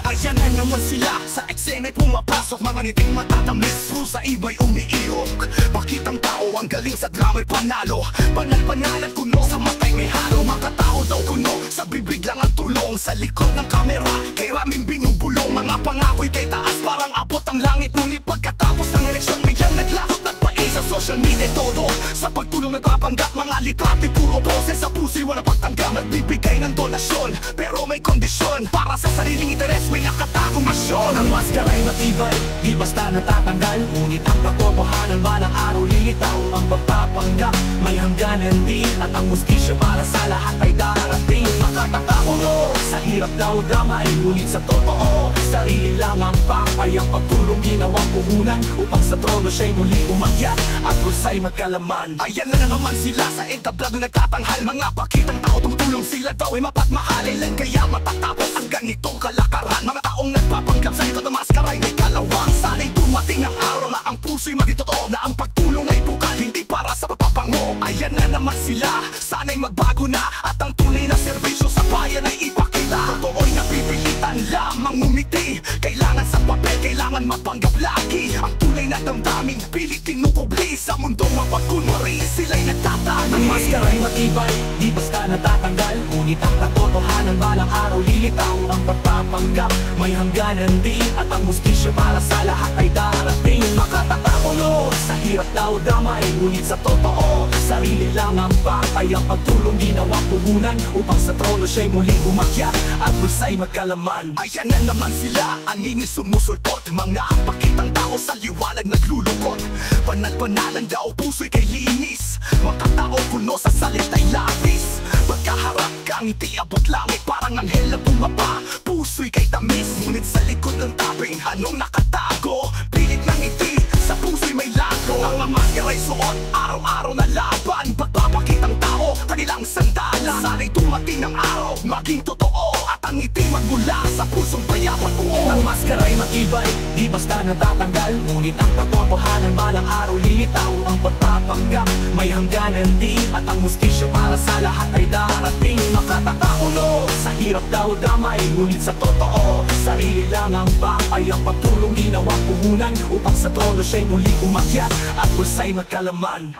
Ayan na naman sila, sa eksena'y pumapasok. Mga ngiting matatamis, pusa iba'y umiiyok. Pakitang tao, ang galing sa drama'y panalo. Panal-panalan kuno, sa matay may halo. Mga tao daw kuno, sa bibig lang ang tulong. Sa likod ng kamera, kay raming binubulong. Mga pangako'y kay taas, parang abot ang langit. Ngunit pagkatapos ng eleksyon, biglang naglakot at pain sa social media todo. Sa pagtulong nagpapanggap, mga litrato puro poses. Sa puso'y walang pagtanggap, nagbibigay ng donasyon. Pero may kondisyon, para sa sariling interes, may nakatagong masyon. Ang maskara'y matibay, di basta natatanggal. Ngunit ang katotohanan balang araw lilitaw. Ang pagpapanggap, may hangganan din. At ang mustisya para sa lahat ay darating. Makatatakulo, sa hirap daw damay. Ngunit sa totoo, sarili lang ang pakay. Ang pagtulong ginawang puhunan, upang sa trono siya'y muli umakyat at kusa'y magkalaman. Ayan na naman sila sa entablado nagtatanghal. Mga pakitang tao tumutulong, sila daw ay mapagmahal. Ilan kaya matatapos ang ganitong kalakaran? Mga taong nagpapanggap sa likod ng maskara'y may kalawang. Sana'y dumating ang araw na ang puso'y maging totoo. Na ang pagtulong ay bukal, hindi para sa papapango. Ayan na naman sila, sana'y magbago na. At ang tunay na serbisyo sa bayan ay ipakita. Totoo'y napipilitan lamang umiti. Kailangan sa papel, kailangan mapanggap lagi. Ang tunay na damdamin, pilit tinutubli. Sa mundong mapagkunwari, sila'y nagtatali. Ang maskara'y matibay, di basta natatanggal. Ngunit ang katotohanan balang araw lilitaw. Ang pagpapanggap, may hangganan din. At ang mustisya para sa lahat ay darating. Makatatakulo, sa hirap daw damay. Ngunit sa totoo, sarili lang ang pakay. Ang pagtulong ginawang puhunan, upang sa trono siya'y muling umakyat at kusa'y magkalaman. Ayan na naman sila, ang ingin sumusulpot. Mga pakitang tao sa liwanag naglulukot. Panal-panalan daw, puso'y kay linis. Mga tao kuno sa salita'y labis. Pagkaharap kang ngiti abot langit, parang anghel na bumaba. Puso'y kay tamis, ngunit sa likod ng taping anong nakatago? Pilit ng ngiti, sa puso'y may lago. Ang mga maskara'y suot, araw-araw na laban. Pagpapakitang tao, kanilang sandalan. Sana'y dumating ng araw, maging totoo. At ang ngiti magmula sa pusong payapat buo. Ang maskara'y matibay, di basta natatanggal. Ngunit ang katotohanan balang araw lilitaw. Ang pagpapanggap, may hangganan din. At ang mustisya para sa lahat ay darating. Makatatakulo, sa hirap daw damay. Ngunit sa totoo, sarili lang ang pakay. Ang pagtulong ginawang puhunan, upang sa trono siya'y muli umakyat at kusa'y magkalaman.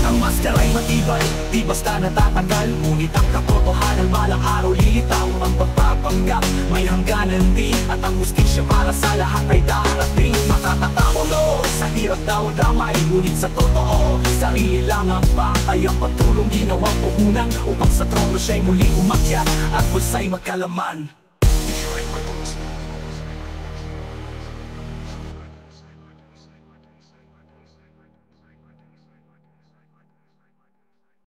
Ang maskara'y matibay, di basta natatanggal. Ngunit ang katotohanan balang araw lilitaw. Ang pagpapanggap, may hangganan din. At ang mustisya para sa lahat ay darating. Makatatakulo, sa hirap daw damay. Ngunit sa totoo, sarili lang ang pakay. Ang pagtulong ginawang puhunan, upang sa trono siya'y muli umakyat at kusa'y magkalaman.